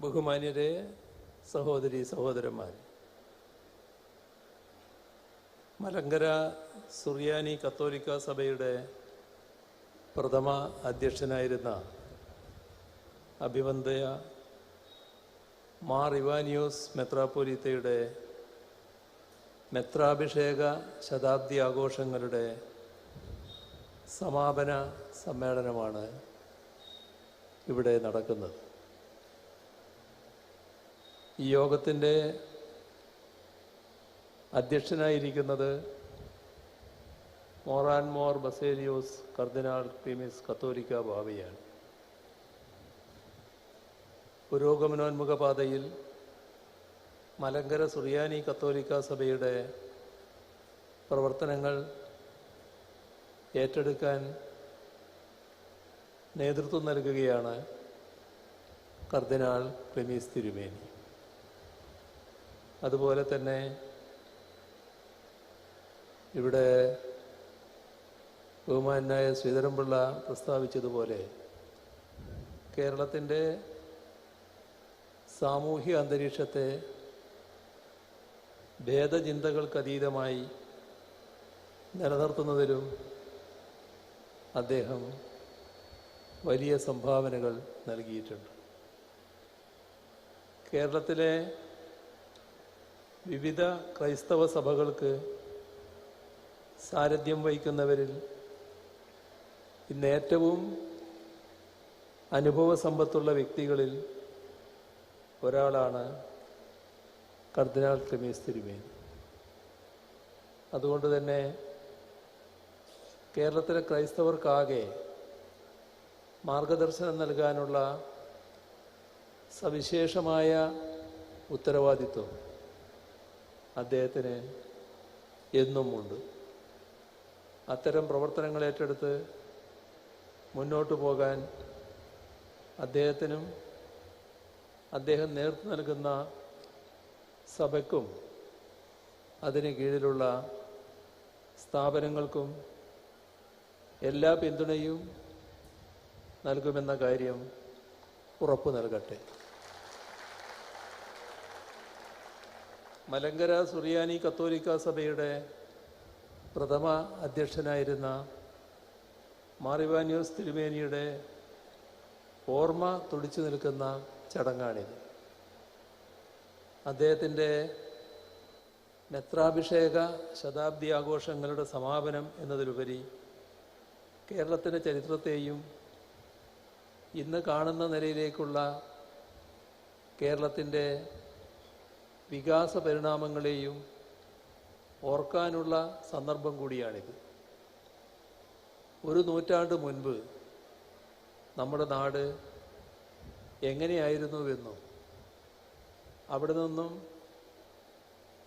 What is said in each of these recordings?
ബഹുമാന്യരെ, സഹോദരി സഹോദരന്മാർ, മലങ്കര സുറിയാനി കത്തോലിക്ക സഭയുടെ പ്രഥമ അധ്യക്ഷനായിരുന്ന അഭിവന്ദയ മാർ ഇവാനിയോസ് മെത്രാപ്പൊലീത്തയുടെ മെത്രാഭിഷേക ശതാബ്ദി ആഘോഷങ്ങളുടെ സമാപന സമ്മേളനമാണ് ഇവിടെ നടക്കുന്നത്. ഈ യോഗത്തിൻ്റെ അധ്യക്ഷനായിരിക്കുന്നത് മോറാൻ മോർ ബസേലിയോസ് കർദിനാൾ ക്ലീമിസ് കത്തോലിക്ക ബാവയാണ്. പുരോഗമനോന്മുഖ പാതയിൽ മലങ്കര സുറിയാനി കത്തോലിക്ക സഭയുടെ പ്രവർത്തനങ്ങൾ ഏറ്റെടുക്കാൻ നേതൃത്വം നൽകുകയാണ് കർദിനാൾ ക്ലീമിസ് തിരുമേനി. അതുപോലെ തന്നെ ഇവിടെ ബഹുമാനായ ശ്രീധരൻപിള്ള പ്രസ്താവിച്ചതുപോലെ കേരളത്തിൻ്റെ സാമൂഹ്യ അന്തരീക്ഷത്തെ ഭേദചിന്തകൾക്കതീതമായി നിലനിർത്തുന്നതിലും അദ്ദേഹം വലിയ സംഭാവനകൾ നൽകിയിട്ടുണ്ട്. കേരളത്തിലെ വിവിധ ക്രൈസ്തവ സഭകൾക്ക് സാരഥ്യം വഹിക്കുന്നവരിൽ ഇന്ന് ഏറ്റവും അനുഭവ സമ്പത്തുള്ള വ്യക്തികളിൽ ഒരാളാണ് കർദിനാൾ ക്ലീമിസ് തിരുമേനി. അതുകൊണ്ട് തന്നെ കേരളത്തിലെ ക്രൈസ്തവർക്കാകെ മാർഗദർശനം നൽകാനുള്ള സവിശേഷമായ ഉത്തരവാദിത്വം അദ്ദേഹത്തിന് എന്നും ഉണ്ട്. അത്തരം പ്രവർത്തനങ്ങൾ ഏറ്റെടുത്ത് മുന്നോട്ട് പോകാൻ അദ്ദേഹത്തിനും അദ്ദേഹം നേതൃത്വം നൽകുന്ന സഭയ്ക്കും അതിന് കീഴിലുള്ള സ്ഥാപനങ്ങൾക്കും എല്ലാ പിന്തുണയും നൽകുമെന്ന കാര്യം ഉറപ്പു നൽകട്ടെ. മലങ്കര സുറിയാനി കത്തോലിക്ക സഭയുടെ പ്രഥമ അധ്യക്ഷനായിരുന്ന മാർ ഇവാനിയോസ് തിരുമേനിയുടെ ഓർമ്മ തുടിച്ചു നിൽക്കുന്ന ചടങ്ങാണിത്. അദ്ദേഹത്തിൻ്റെ മെത്രാഭിഷേക ശതാബ്ദി ആഘോഷങ്ങളുടെ സമാപനം എന്നതിലുപരി കേരളത്തിൻ്റെ ചരിത്രത്തെയും ഇന്ന് കാണുന്ന നിലയിലേക്കുള്ള കേരളത്തിൻ്റെ വികാസ പരിണാമങ്ങളെയും ഓർക്കാനുള്ള സന്ദർഭം കൂടിയാണിത്. ഒരു നൂറ്റാണ്ട് മുൻപ് നമ്മുടെ നാട് എങ്ങനെയായിരുന്നുവെന്നും അവിടെ നിന്നും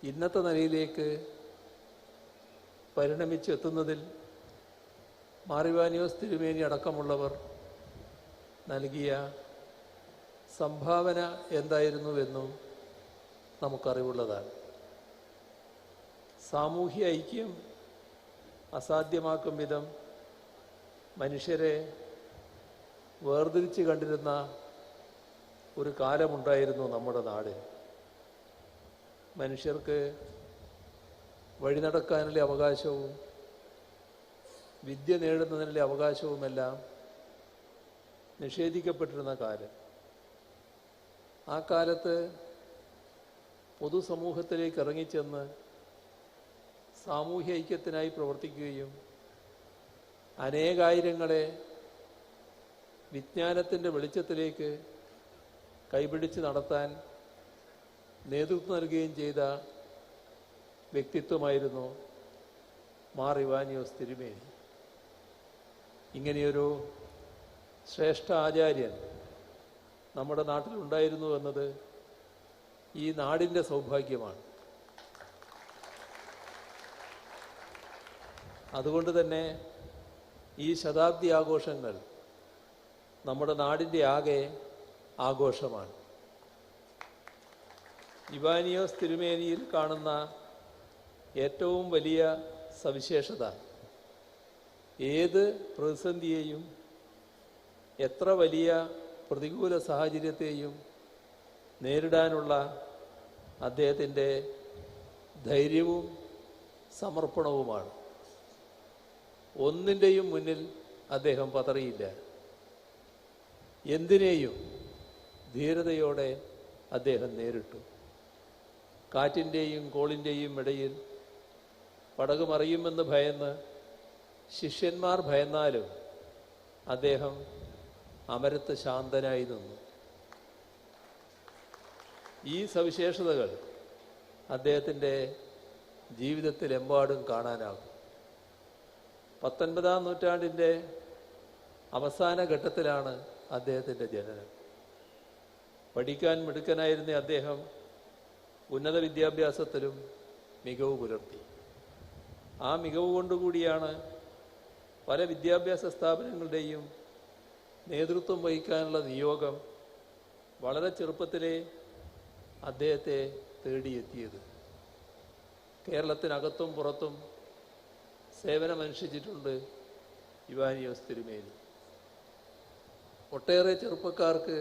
ഇന്നത്തെ നിലയിലേക്ക് പരിണമിച്ചെത്തുന്നതിൽ മാർ ഇവാനിയോസ് തിരുമേനി അടക്കമുള്ളവർ നൽകിയ സംഭാവന എന്തായിരുന്നുവെന്നും നമുക്കറിവുള്ളതാണ്. സാമൂഹ്യ ഐക്യം അസാധ്യമാക്കും വിധം മനുഷ്യരെ വേർതിരിച്ച് കണ്ടിരുന്ന ഒരു കാലമുണ്ടായിരുന്നു നമ്മുടെ നാട്. മനുഷ്യർക്ക് വഴി നടക്കാനുള്ള അവകാശവും വിദ്യ നേടുന്നതിനുള്ള അവകാശവുമെല്ലാം നിഷേധിക്കപ്പെട്ടിരുന്ന കാലം. ആ കാലത്ത് പൊതുസമൂഹത്തിലേക്ക് ഇറങ്ങിച്ചെന്ന് സാമൂഹ്യ ഐക്യത്തിനായി പ്രവർത്തിക്കുകയും അനേകായിരങ്ങളെ വിജ്ഞാനത്തിൻ്റെ വെളിച്ചത്തിലേക്ക് കൈപിടിച്ച് നടത്താൻ നേതൃത്വം നൽകുകയും ചെയ്ത വ്യക്തിത്വമായിരുന്നു മാർ ഇവാനിയോസ് തിരുമേനി. ഇങ്ങനെയൊരു ശ്രേഷ്ഠ ആചാര്യൻ നമ്മുടെ നാട്ടിലുണ്ടായിരുന്നു എന്നത് ഈ നാടിൻ്റെ സൗഭാഗ്യമാണ്. അതുകൊണ്ട് തന്നെ ഈ ശതാബ്ദി ആഘോഷങ്ങൾ നമ്മുടെ നാടിൻ്റെ ആകെ ആഘോഷമാണ്. ഇവാനിയോസ് തിരുമേനിയിൽ കാണുന്ന ഏറ്റവും വലിയ സവിശേഷത ഏത് പ്രതിസന്ധിയെയും എത്ര വലിയ പ്രതികൂല സാഹചര്യത്തെയും നേരിടാനുള്ള അദ്ദേഹത്തിൻ്റെ ധൈര്യവും സമർപ്പണവുമാണ്. ഒന്നിൻ്റെയും മുന്നിൽ അദ്ദേഹം പതറിയില്ല. എന്തിനേയും ധീരതയോടെ അദ്ദേഹം നേരിട്ടു. കാറ്റിൻ്റെയും കോളിൻ്റെയും ഇടയിൽ പടക് മറിയുമെന്ന് ഭയന്ന് ശിഷ്യന്മാർ ഭയന്നാലും അദ്ദേഹം അമരത്ത് ശാന്തനായി നിന്നു. ഈ സവിശേഷതകൾ അദ്ദേഹത്തിൻ്റെ ജീവിതത്തിലെമ്പാടും കാണാനാകും. 19-ാം നൂറ്റാണ്ടിൻ്റെ അവസാന ഘട്ടത്തിലാണ് അദ്ദേഹത്തിൻ്റെ ജനനം. പഠിക്കാൻ മിടുക്കനായിരുന്ന അദ്ദേഹം ഉന്നത വിദ്യാഭ്യാസത്തിലും മികവ് പുലർത്തി. ആ മികവ് കൊണ്ടുകൂടിയാണ് പല വിദ്യാഭ്യാസ സ്ഥാപനങ്ങളുടെയും നേതൃത്വം വഹിക്കാനുള്ള നിയോഗം വളരെ ചെറുപ്പത്തിലേ അദ്ദേഹത്തെ തേടിയെത്തിയത്. കേരളത്തിനകത്തും പുറത്തും സേവനമനുഷ്ഠിച്ചിട്ടുണ്ട് ഇവാനിയോസ് തിരുമേനി. ഒട്ടേറെ ചെറുപ്പക്കാർക്ക്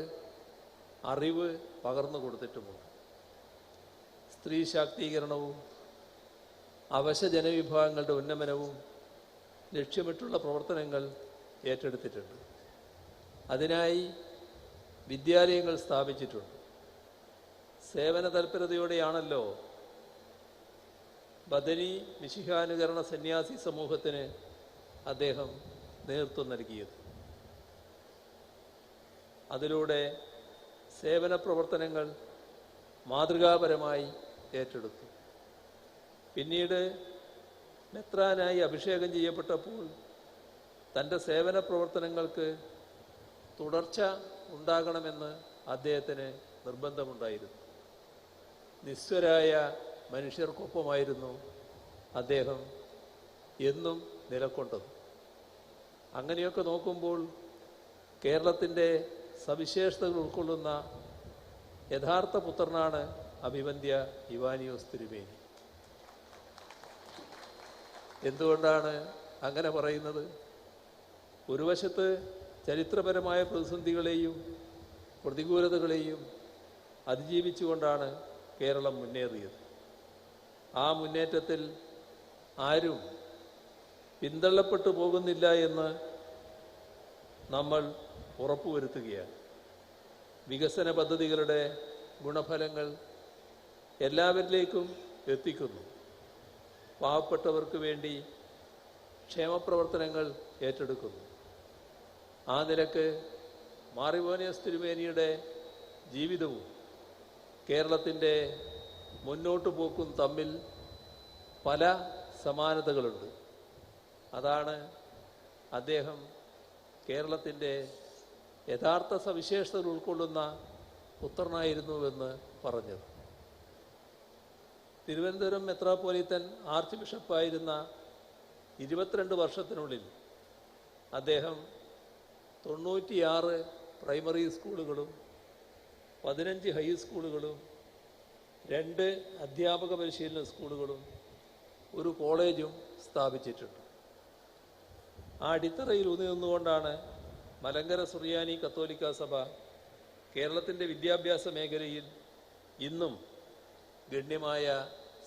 അറിവ് പകർന്നു കൊടുത്തിട്ടുമുണ്ട്. സ്ത്രീ ശാക്തീകരണവും അവശ ജനവിഭാഗങ്ങളുടെ ഉന്നമനവും ലക്ഷ്യമിട്ടുള്ള പ്രവർത്തനങ്ങൾ ഏറ്റെടുത്തിട്ടുണ്ട്. അതിനായി വിദ്യാലയങ്ങൾ സ്ഥാപിച്ചിട്ടുണ്ട്. സേവന തൽപരതയോടെയാണല്ലോ ബദനി മിശിഹാനുകരണ സന്യാസി സമൂഹത്തിന് അദ്ദേഹം നേതൃത്വം നൽകിയത്. അതിലൂടെ സേവന പ്രവർത്തനങ്ങൾ മാതൃകാപരമായി ഏറ്റെടുത്തു. പിന്നീട് മെത്രാനായി അഭിഷേകം ചെയ്യപ്പെട്ടപ്പോൾ തൻ്റെ സേവന പ്രവർത്തനങ്ങൾക്ക് തുടർച്ച ഉണ്ടാകണമെന്ന് അദ്ദേഹത്തിന് നിർബന്ധമുണ്ടായിരുന്നു. നിസ്വരായ മനുഷ്യർക്കൊപ്പമായിരുന്നു അദ്ദേഹം എന്നും നിലകൊണ്ടത്. അങ്ങനെയൊക്കെ നോക്കുമ്പോൾ കേരളത്തിൻ്റെ സവിശേഷതകൾ ഉൾക്കൊള്ളുന്ന യഥാർത്ഥ പുത്രനാണ് അഭിവന്ദ്യ ഇവാനിയോസ് തിരുമേനി. എന്തുകൊണ്ടാണ് അങ്ങനെ പറയുന്നത്? ഒരു വശത്ത് ചരിത്രപരമായ പ്രതിസന്ധികളെയും പ്രതികൂലതകളെയും അതിജീവിച്ചുകൊണ്ടാണ് കേരളം മുന്നേറിയത്. ആ മുന്നേറ്റത്തിൽ ആരും പിന്തള്ളപ്പെട്ടു പോകുന്നില്ല എന്ന് നമ്മൾ ഉറപ്പുവരുത്തുകയാണ്. വികസന പദ്ധതികളുടെ ഗുണഫലങ്ങൾ എല്ലാവരിലേക്കും എത്തിക്കുന്നു. പാവപ്പെട്ടവർക്ക് വേണ്ടി ക്ഷേമപ്രവർത്തനങ്ങൾ ഏറ്റെടുക്കുന്നു. ആ നിലക്ക് മാർ ഇവാനിയോസ് തിരുമേനിയുടെ ജീവിതവും കേരളത്തിൻ്റെ മുന്നോട്ടു പോക്കും തമ്മിൽ പല സമാനതകളുണ്ട്. അതാണ് അദ്ദേഹം കേരളത്തിൻ്റെ യഥാർത്ഥ സവിശേഷതകൾ ഉൾക്കൊള്ളുന്ന പുത്രനായിരുന്നുവെന്ന് പറഞ്ഞത്. തിരുവനന്തപുരം മെത്രാപ്പോലീത്തൻ ആർച്ച് ബിഷപ്പായിരുന്ന 22 വർഷത്തിനുള്ളിൽ അദ്ദേഹം 96 പ്രൈമറി സ്കൂളുകളും 15 ഹൈസ്കൂളുകളും 2 അധ്യാപക പരിശീലന സ്കൂളുകളും ഒരു കോളേജും സ്ഥാപിച്ചിട്ടുണ്ട്. ആ അടിത്തറയിൽ ഊന്നി നിന്നുകൊണ്ടാണ് മലങ്കര സുറിയാനി കത്തോലിക്ക സഭ കേരളത്തിൻ്റെ വിദ്യാഭ്യാസ മേഖലയിൽ ഇന്നും ഗണ്യമായ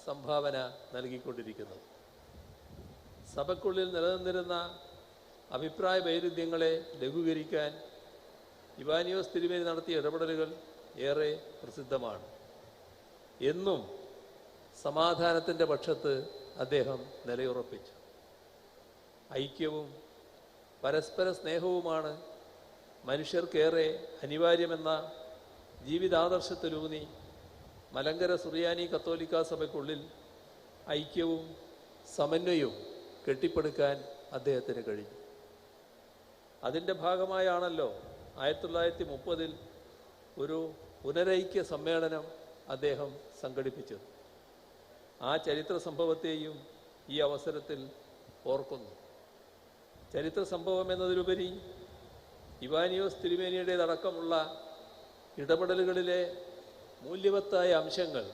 സംഭാവന നൽകിക്കൊണ്ടിരിക്കുന്നത്. സഭയ്ക്കുള്ളിൽ നിലനിന്നിരുന്ന അഭിപ്രായ വൈരുദ്ധ്യങ്ങളെ ലഘൂകരിക്കാൻ ഇവാനിയോസ് തിരുമേനി നടത്തിയ ഇടപെടലുകൾ ഏറെ പ്രസിദ്ധമാണ്. എന്നും സമാധാനത്തിൻ്റെ പക്ഷത്ത് അദ്ദേഹം നിലയുറപ്പിച്ചു. ഐക്യവും പരസ്പര സ്നേഹവുമാണ് മനുഷ്യർക്കേറെ അനിവാര്യമെന്ന ജീവിതാദർശത്തിലൂന്നി മലങ്കര സുറിയാനി കത്തോലിക്ക സഭയ്ക്കുള്ളിൽ ഐക്യവും സമന്വയവും കെട്ടിപ്പടുക്കാൻ അദ്ദേഹത്തിന് കഴിഞ്ഞു. അതിൻ്റെ ഭാഗമായാണല്ലോ 1930 ഒരു പുനരൈക്യ സമ്മേളനം അദ്ദേഹം സംഘടിപ്പിച്ചത്. ആ ചരിത്ര സംഭവത്തെയും ഈ അവസരത്തിൽ ഓർക്കുന്നു. ചരിത്ര സംഭവം എന്നതിലുപരി ഇവാനിയോസ് തിരുമേനിയുടേതടക്കമുള്ള ഇടപെടലുകളിലെ മൂല്യവത്തായ അംശങ്ങൾ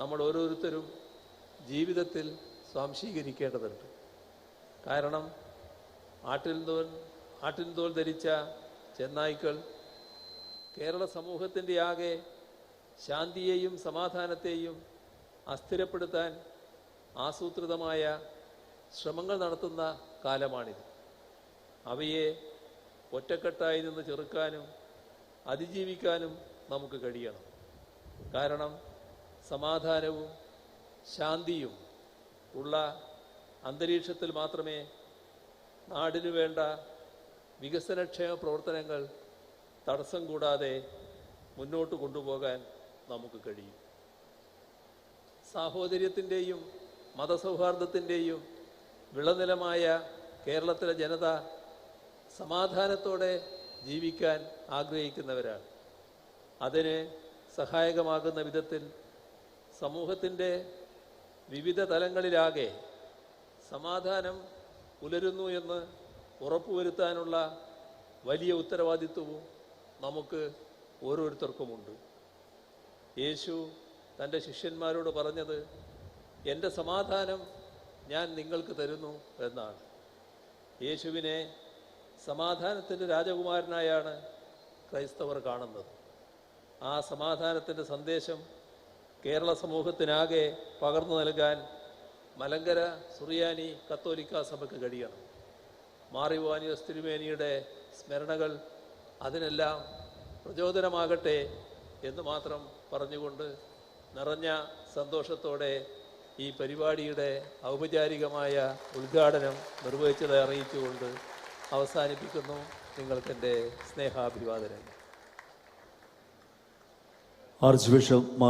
നമ്മൾ ഓരോരുത്തരും ജീവിതത്തിൽ സ്വാംശീകരിക്കേണ്ടതുണ്ട്. കാരണം ആട്ടിൻതോൽ ധരിച്ച ചെന്നായ്ക്കൾ കേരള സമൂഹത്തിൻ്റെ ആകെ ശാന്തിയെയും സമാധാനത്തെയും അസ്ഥിരപ്പെടുത്താൻ ആസൂത്രിതമായ ശ്രമങ്ങൾ നടത്തുന്ന കാലമാണിത്. അവയെ ഒറ്റക്കെട്ടായി നിന്ന് ചെറുക്കാനും അതിജീവിക്കാനും നമുക്ക് കഴിയണം. കാരണം സമാധാനവും ശാന്തിയും ഉള്ള അന്തരീക്ഷത്തിൽ മാത്രമേ നാടിനു വേണ്ട വികസനക്ഷേമ പ്രവർത്തനങ്ങൾ തടസ്സം കൂടാതെ മുന്നോട്ട് കൊണ്ടുപോകാൻ നമുക്ക് കഴിയും. സാഹോദര്യത്തിൻ്റെയും മതസൗഹാർദ്ദത്തിൻ്റെയും വിളനിലമായ കേരളത്തിലെ ജനത സമാധാനത്തോടെ ജീവിക്കാൻ ആഗ്രഹിക്കുന്നവരാണ്. അതിന് സഹായകമാകുന്ന വിധത്തിൽ സമൂഹത്തിൻ്റെ വിവിധ തലങ്ങളിലാകെ സമാധാനം പുലരുന്നു എന്ന് ഉറപ്പുവരുത്താനുള്ള വലിയ ഉത്തരവാദിത്വവും നമുക്ക് ഓരോരുത്തർക്കുമുണ്ട്. യേശു തൻ്റെ ശിഷ്യന്മാരോട് പറഞ്ഞത്, എൻ്റെ സമാധാനം ഞാൻ നിങ്ങൾക്ക് തരുന്നു എന്നാണ്. യേശുവിനെ സമാധാനത്തിൻ്റെ രാജകുമാരനായാണ് ക്രൈസ്തവർ കാണുന്നത്. ആ സമാധാനത്തിൻ്റെ സന്ദേശം കേരള സമൂഹത്തിനാകെ പകർന്നു നൽകാൻ മലങ്കര സുറിയാനി കത്തോലിക്ക സഭയ്ക്ക് കഴിയണം. മാർ ഇവാനിയോസ് തിരുമേനിയുടെ സ്മരണകൾ അതിനെല്ലാം പ്രചോദനമാകട്ടെ എന്ന് മാത്രം പറഞ്ഞുകൊണ്ട് നിറഞ്ഞ സന്തോഷത്തോടെ ഈ പരിപാടിയുടെ ഔപചാരികമായ ഉദ്ഘാടനം നിർവഹിച്ചത് അറിയിച്ചുകൊണ്ട് അവസാനിപ്പിക്കുന്നു. നിങ്ങൾക്കെൻ്റെ സ്നേഹാഭിവാദനങ്ങൾ. Archbishop Mar